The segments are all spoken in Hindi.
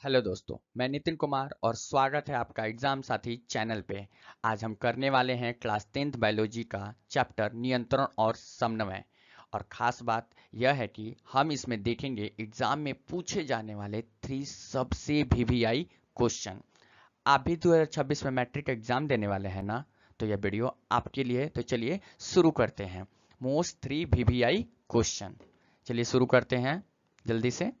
हेलो दोस्तों, मैं नितिन कुमार और स्वागत है आपका एग्जाम साथी चैनल पे। आज हम करने वाले हैं क्लास 10th बायोलॉजी का चैप्टर नियंत्रण और समन्वय। और खास बात यह है कि हम इसमें देखेंगे एग्जाम में पूछे जाने वाले 3 सबसे वीवीआई क्वेश्चन। आप भी 2026 में मैट्रिक एग्जाम देने वाले हैं ना, तो यह वीडियो आपके लिए। तो चलिए शुरू करते हैं। Most 3 VVI question. चलिए शुरू करते हैं जल्दी से।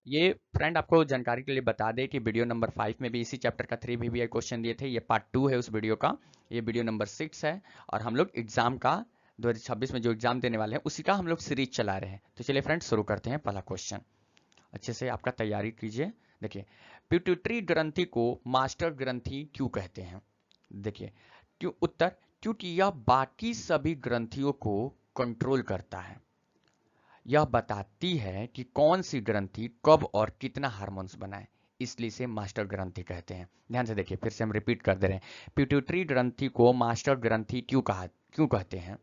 ये फ्रेंड आपको जानकारी के लिए बता दें कि वीडियो नंबर 5 में भी इसी चैप्टर का 3 वीवीआई क्वेश्चन दिए थे। ये पार्ट 2 है उस वीडियो का। ये वीडियो नंबर 6 है और हम लोग एग्जाम का 2026 में जो एग्जाम देने वाले हैं उसी का हम लोग सीरीज चला रहे हैं। तो चलिए फ्रेंड शुरू करते हैं पहला क्वेश्चन। अच्छे से आपका तैयारी कीजिए। देखिए, पिट्यूटरी ग्रंथि को मास्टर ग्रंथि क्यों कहते हैं? देखिए, क्यों उत्तर, क्योंकि यह बाकी सभी ग्रंथियों को कंट्रोल करता है। यह बताती है कि कौन सी ग्रंथि कब और कितना हार्मोन्स बनाए, इसलिए इसे मास्टर ग्रंथि कहते हैं। ध्यान से देखिए, फिर से हम रिपीट कर दे रहे हैं। पिट्यूटरी ग्रंथि को मास्टर ग्रंथि क्यों कहते हैं?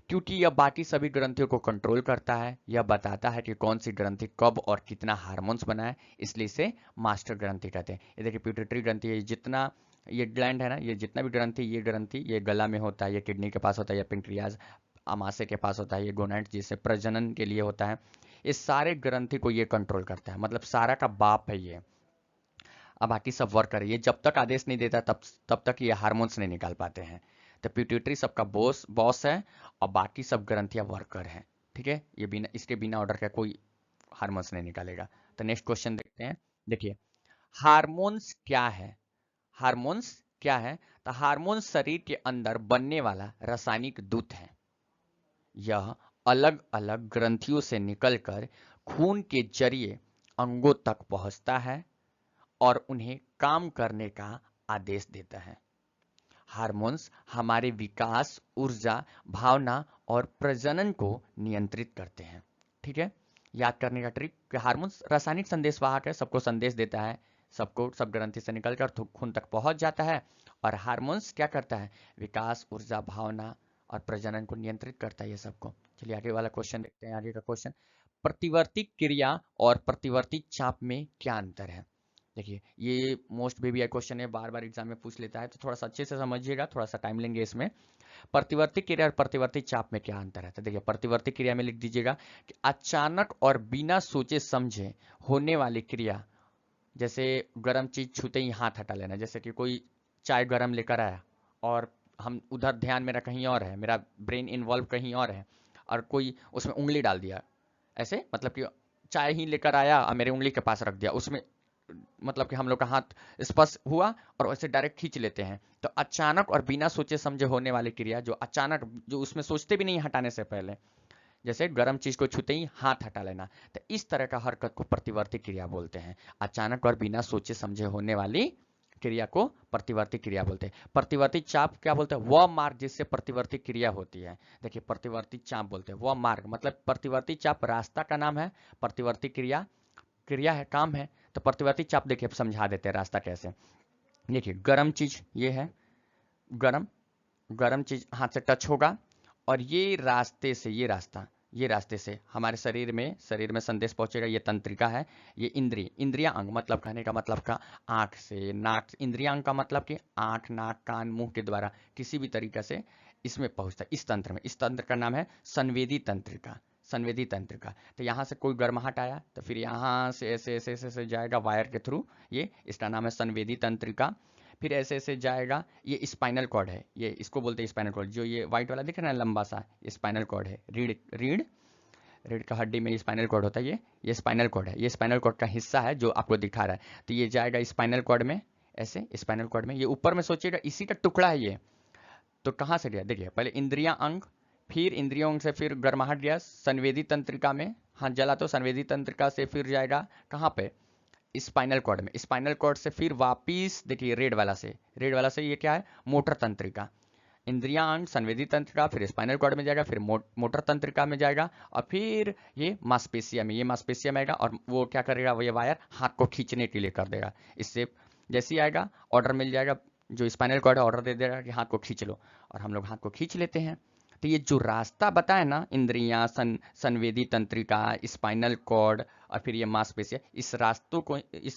क्योंकि यह बाकी सभी ग्रंथियों को कंट्रोल करता है। यह बताता है कि कौन सी ग्रंथि कब और कितना हार्मोन्स बनाए, इसलिए इसे मास्टर ग्रंथि कहते हैं। ये देखिए, पिट्यूटरी ग्रंथि है, जितना ये ग्लैंड है ना, ये जितना भी ग्रंथि ये गला में होता है, ये किडनी के पास होता है, ये पेंक्रियाज आमाशय के पास होता है, ये गोनाड्स जिसे प्रजनन के लिए होता है। इस सारे ग्रंथि को ये कंट्रोल करता है, मतलब सारा का बाप है ये। अब बाकी सब वर्कर है, ये जब तक आदेश नहीं देता तब तक ये हार्मोन्स नहीं निकाल पाते हैं। तो पिट्यूटरी सबका बॉस है और बाकी सब ग्रंथियां वर्कर हैं। ठीक है, ये बिना इसके बिना ऑर्डर का कोई हार्मोन्स नहीं निकालेगा। तो नेक्स्ट क्वेश्चन देखते हैं। देखिए, हार्मोन्स क्या है? हार्मोन्स क्या है? तो हार्मोन्स शरीर के अंदर बनने वाला रासायनिक दूत है। यह अलग अलग ग्रंथियों से निकलकर खून के जरिए अंगों तक पहुंचता है और उन्हें काम करने का आदेश देता है। हार्मोन्स हमारे विकास, ऊर्जा, भावना और प्रजनन को नियंत्रित करते हैं। ठीक है, याद करने का ट्रिक कि हार्मोन्स रासायनिक संदेशवाहक है, सबको संदेश देता है, सब ग्रंथि से निकलकर खून तक पहुंच जाता है। और हार्मोन्स क्या करता है? विकास, ऊर्जा, भावना और प्रजनन को नियंत्रित करता है ये सबको। चलिए आगे वाला क्वेश्चन देखते हैं। आगे का क्वेश्चन, प्रतिवर्ती क्रिया और प्रतिवर्ती चाप में क्या अंतर है? देखिए, ये मोस्ट वीवीआई क्वेश्चन है, बार बार एग्जाम में पूछ लेता है, तो थोड़ा सा अच्छे से समझिएगा, थोड़ा सा टाइम लेंगे इसमें। प्रतिवर्ती क्रिया और प्रतिवर्ती चाप में क्या अंतर है? तो देखिए, प्रतिवर्ती क्रिया में लिख दीजिएगा कि अचानक और बिना सोचे समझे होने वाली क्रिया, जैसे गर्म चीज छूते ही हाथ हटा लेना। जैसे कि कोई चाय गर्म लेकर आया और हम उधर ध्यान मेरा कहीं और है, मेरा ब्रेन इन्वॉल्व कहीं और है, और कोई उसमें उंगली डाल दिया। ऐसे मतलब कि चाय ही लेकर आया और मेरे उंगली के पास रख दिया, उसमें मतलब कि हम लोग का हाथ स्पर्श हुआ और वैसे डायरेक्ट खींच लेते हैं। तो अचानक और बिना सोचे समझे होने वाली क्रिया, जो अचानक, जो उसमें सोचते भी नहीं हटाने से पहले, जैसे गर्म चीज को छूते ही हाथ हटा लेना, तो इस तरह का हरकत को प्रतिवर्ती क्रिया बोलते हैं। अचानक और बिना सोचे समझे होने वाली क्रिया को प्रतिवर्ती क्रिया बोलते हैं। प्रतिवर्ती चाप क्या बोलते हैं? वह मार्ग जिससे प्रतिवर्ती क्रिया होती है। देखिए, प्रतिवर्ती चाप बोलते हैं वह मार्ग, मतलब प्रतिवर्ती चाप रास्ता का नाम है, प्रतिवर्ती क्रिया क्रिया है, काम है। तो प्रतिवर्ती चाप देखिए समझा देते हैं रास्ता कैसे। देखिए, गर्म चीज ये है, गरम गरम चीज हाथ से टच होगा और ये रास्ते से हमारे शरीर में संदेश पहुंचेगा। ये तंत्रिका है, ये इंद्रिया अंग, मतलब कहने का मतलब का आंख से, नाक से। इंद्रिया अंग का मतलब कि आंख, नाक, कान, मुंह के द्वारा किसी भी तरीके से इसमें पहुंचता है, इस तंत्र में। इस तंत्र का नाम है संवेदी तंत्रिका। संवेदी तंत्रिका। तो यहाँ से कोई गर्माहट आया तो फिर यहाँ से ऐसे ऐसे ऐसे ऐसे जाएगा वायर के थ्रू, ये इसका नाम है संवेदी तंत्रिका। फिर ऐसे ऐसे जाएगा, ये स्पाइनल कॉर्ड है, ये इसको बोलते हैं स्पाइनल कॉर्ड। जो ये व्हाइट वाला दिख रहा है ना लंबा सा, ये स्पाइनल कॉर्ड है। रीढ़ रीढ़ रीढ़ का हड्डी में स्पाइनल कॉर्ड होता है, ये स्पाइनल कॉर्ड है। ये स्पाइनल कॉर्ड का हिस्सा है जो आपको दिखा रहा है। तो ये जाएगा स्पाइनल कॉर्ड में, ऐसे स्पाइनल कॉर्ड में। ये ऊपर में सोचिएगा इसी का टुकड़ा है ये। तो कहाँ से गया? देखिए, पहले इंद्रिया अंग, फिर इंद्रियों अंग से फिर गर्माहट गया संवेदी तंत्रिका में, हाथ जला तो संवेदी तंत्रिका से फिर जाएगा कहाँ पे? स्पाइनल कॉर्ड में। स्पाइनल कॉर्ड से फिर वापिस देखिए रेड वाला से ये क्या है? मोटर तंत्रिका। इंद्रिया अंग, संवेदी तंत्रिका, फिर स्पाइनल कॉर्ड में जाएगा, फिर मोटर तंत्रिका में जाएगा, और फिर ये मांसपेशिया में आएगा। और वो क्या करेगा? वो ये वायर हाथ को खींचने के लिए कर देगा। इससे जैसे ही आएगा ऑर्डर मिल जाएगा, जो स्पाइनल कॉर्ड है ऑर्डर दे देगा कि हाथ को खींच लो, और हम लोग हाथ को खींच लेते हैं। तो ये जो रास्ता बताए ना, इंद्रियां, संवेदी तंत्रिका, स्पाइनल कॉर्ड और फिर ये मांसपेशी है। इस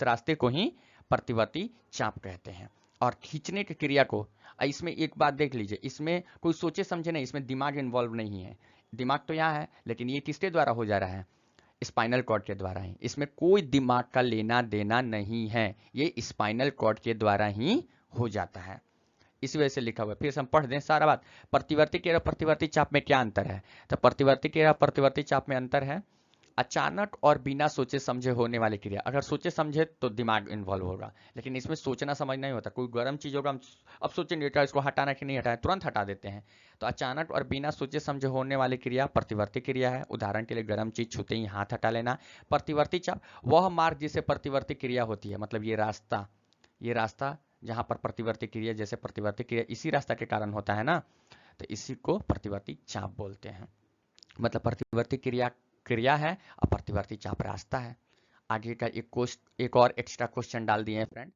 रास्ते को ही प्रतिवर्ती चाप कहते हैं। और खींचने की क्रिया को, इसमें एक बात देख लीजिए, इसमें कोई सोचे समझे नहीं, इसमें दिमाग इन्वॉल्व नहीं है। दिमाग तो यहाँ है, लेकिन ये किसके द्वारा हो जा रहा है? स्पाइनल कॉर्ड के द्वारा ही। इसमें कोई दिमाग का लेना देना नहीं है, ये स्पाइनल कॉर्ड के द्वारा ही हो जाता है। इसी वजह से लिखा हुआ है। फिर से हम पढ़ दें सारा बात। प्रतिवर्ती क्रिया प्रतिवर्ती चाप में क्या अंतर है? तो प्रतिवर्ती क्रिया प्रतिवर्ती चाप में अंतर है अचानक और बिना सोचे समझे होने वाली क्रिया। अगर सोचे समझे तो दिमाग इन्वॉल्व होगा, लेकिन इसमें सोचना समझना नहीं होता। कोई गर्म चीज होगा, हम अब सोचेंगे क्या इसको हटाना कि नहीं हटाना, तुरंत हटा देते हैं। तो अचानक और बिना सोचे समझे होने वाली क्रिया प्रतिवर्ती क्रिया है। उदाहरण के लिए गर्म चीज छूते ही हाथ हटा लेना। प्रतिवर्ती चाप वह मार्ग जिसे प्रतिवर्ती क्रिया होती है, मतलब ये रास्ता जहां पर प्रतिवर्ती क्रिया, जैसे प्रतिवर्ती क्रिया इसी रास्ता के कारण होता है ना, तो इसी को प्रतिवर्ती चाप बोलते हैं। मतलब प्रतिवर्ती क्रिया क्रिया है और प्रतिवर्ती चाप रास्ता है। आगे का एक और एक्स्ट्रा क्वेश्चन डाल दिए हैं फ्रेंड,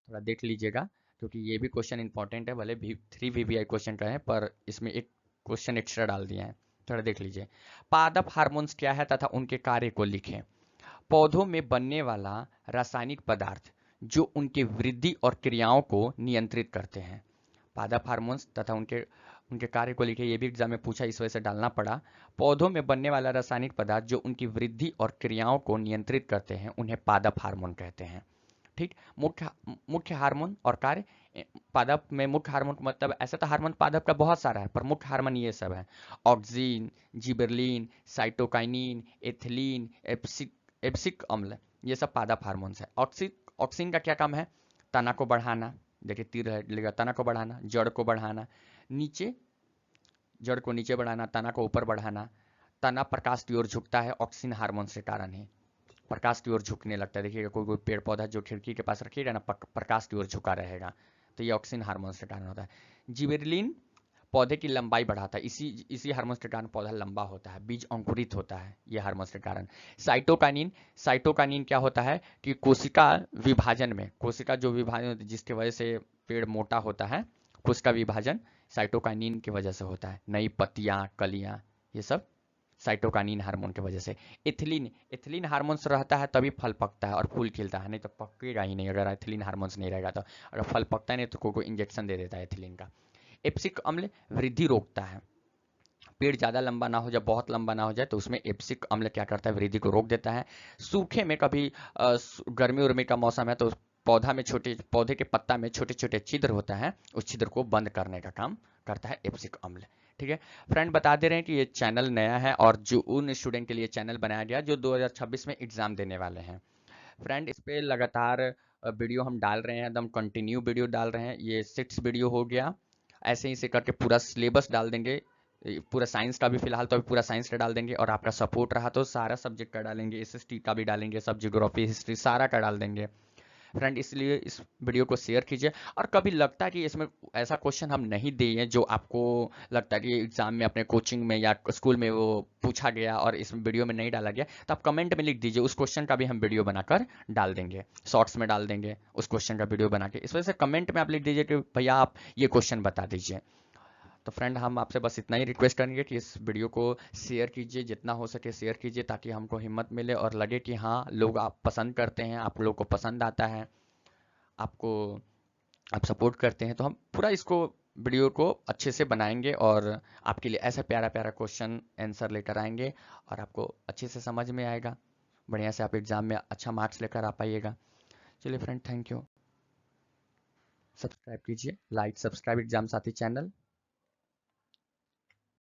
थोड़ा देख लीजिएगा, क्योंकि ये भी क्वेश्चन इंपॉर्टेंट है। भले 3 VVI क्वेश्चन का है, पर इसमें एक क्वेश्चन एक्स्ट्रा डाल दिया है, थोड़ा देख लीजिए। पादप हार्मोन्स क्या है तथा उनके कार्य को लिखें। पौधों में बनने वाला रासायनिक पदार्थ जो उनकी वृद्धि और क्रियाओं को नियंत्रित करते हैं। पादप हार्मोन्स तथा उनके उनके कार्य को लिखे, ये भी एग्जाम में पूछा, इस वजह से डालना पड़ा। पौधों में बनने वाला रासायनिक पदार्थ जो उनकी वृद्धि और क्रियाओं को नियंत्रित करते हैं उन्हें पादप हार्मोन कहते हैं। ठीक। मुख्य हार्मोन और कार्य। पादप में मुख्य हार्मोन का मतलब, ऐसा तो हार्मोन पादप का बहुत सारा है, पर मुख्य हार्मोन ये सब है। Oxygen, gibberellin, cytokinin, ethylene, abscisic अम्ल, ये सब पादप हार्मोन्स है। ऑक्सीन का क्या काम है? तना को बढ़ाना, देखिए तीर लेगा, तना को बढ़ाना, जड़ को बढ़ाना, नीचे जड़ को नीचे बढ़ाना, तना को ऊपर बढ़ाना। तना प्रकाश की ओर झुकता है ऑक्सीन हार्मोन के कारण ही, प्रकाश की ओर झुकने लगता है। देखिएगा कोई कोई पेड़ पौधा जो खिड़की के पास रखिएगा ना, प्रकाश की ओर झुका रहेगा, तो ये ऑक्सीन हार्मोन के कारण होता है। जिबेरलिन पौधे की लंबाई बढ़ाता है, इसी हार्मोन के कारण पौधा लंबा होता है, बीज अंकुरित होता है, ये हार्मोन के कारण। साइटोकाइनिन क्या होता है कि कोशिका विभाजन में, कोशिका जो विभाजन जिसकी वजह से पेड़ मोटा होता है, कोशिका विभाजन साइटोकाइनिन की वजह से होता है। नई पत्तियां, कलियां, ये सब साइटोकाइनिन हार्मोन की वजह से। एथिलीन हार्मोन्स रहता है तभी फल पकता है और फूल खिलता है, नहीं तो पकेगा ही नहीं अगर एथिलीन हार्मोन्स नहीं रहेगा तो। अगर फल पकता है नहीं तो कोई इंजेक्शन दे देता है एथिलीन का। एप्सिक अम्ल वृद्धि रोकता है। पेड़ ज्यादा लंबा ना हो जाए, बहुत लंबा ना हो जाए, तो उसमें एप्सिक अम्ल क्या करता है? वृद्धि को रोक देता है। सूखे में कभी गर्मी उर्मी का मौसम है तो पौधे के पत्ता में छोटे छोटे छिद्र होता है, उस छिद्र को बंद करने का काम करता है एप्सिक अम्ल। ठीक है फ्रेंड, बता दे रहे हैं कि ये चैनल नया है और जो उन स्टूडेंट के लिए चैनल बनाया गया जो 2026 में एग्जाम देने वाले हैं। फ्रेंड, इस पे लगातार वीडियो हम डाल रहे हैं, एकदम कंटिन्यू वीडियो डाल रहे हैं। ये 6 वीडियो हो गया, ऐसे ही से करके पूरा सिलेबस डाल देंगे। पूरा साइंस का भी फिलहाल तो अभी पूरा साइंस का डाल देंगे, और आपका सपोर्ट रहा तो सारा सब्जेक्ट का डालेंगे, SST का भी डालेंगे, सब जियोग्राफी हिस्ट्री सारा का डाल देंगे। फ्रेंड, इसलिए इस वीडियो को शेयर कीजिए। और कभी लगता है कि इसमें ऐसा क्वेश्चन हम नहीं दिए जो आपको लगता है कि एग्जाम में अपने कोचिंग में या स्कूल में वो पूछा गया और इस वीडियो में नहीं डाला गया, तो आप कमेंट में लिख दीजिए, उस क्वेश्चन का भी हम वीडियो बनाकर डाल देंगे, शॉर्ट्स में डाल देंगे उस क्वेश्चन का वीडियो बना के। इस वजह से कमेंट में आप लिख दीजिए कि भैया आप ये क्वेश्चन बता दीजिए। तो फ्रेंड, हम आपसे बस इतना ही रिक्वेस्ट करेंगे कि इस वीडियो को शेयर कीजिए, जितना हो सके शेयर कीजिए, ताकि हमको हिम्मत मिले और लगे कि हाँ लोग आप पसंद करते हैं, आप लोग को पसंद आता है, आपको आप सपोर्ट करते हैं। तो हम पूरा इसको वीडियो को अच्छे से बनाएंगे और आपके लिए ऐसा प्यारा प्यारा क्वेश्चन आंसर लेकर आएंगे, और आपको अच्छे से समझ में आएगा, बढ़िया से आप एग्जाम में अच्छा मार्क्स लेकर आ पाइएगा। चलिए फ्रेंड, थैंक यू। सब्सक्राइब कीजिए, लाइक सब्सक्राइब एग्जाम साथी चैनल।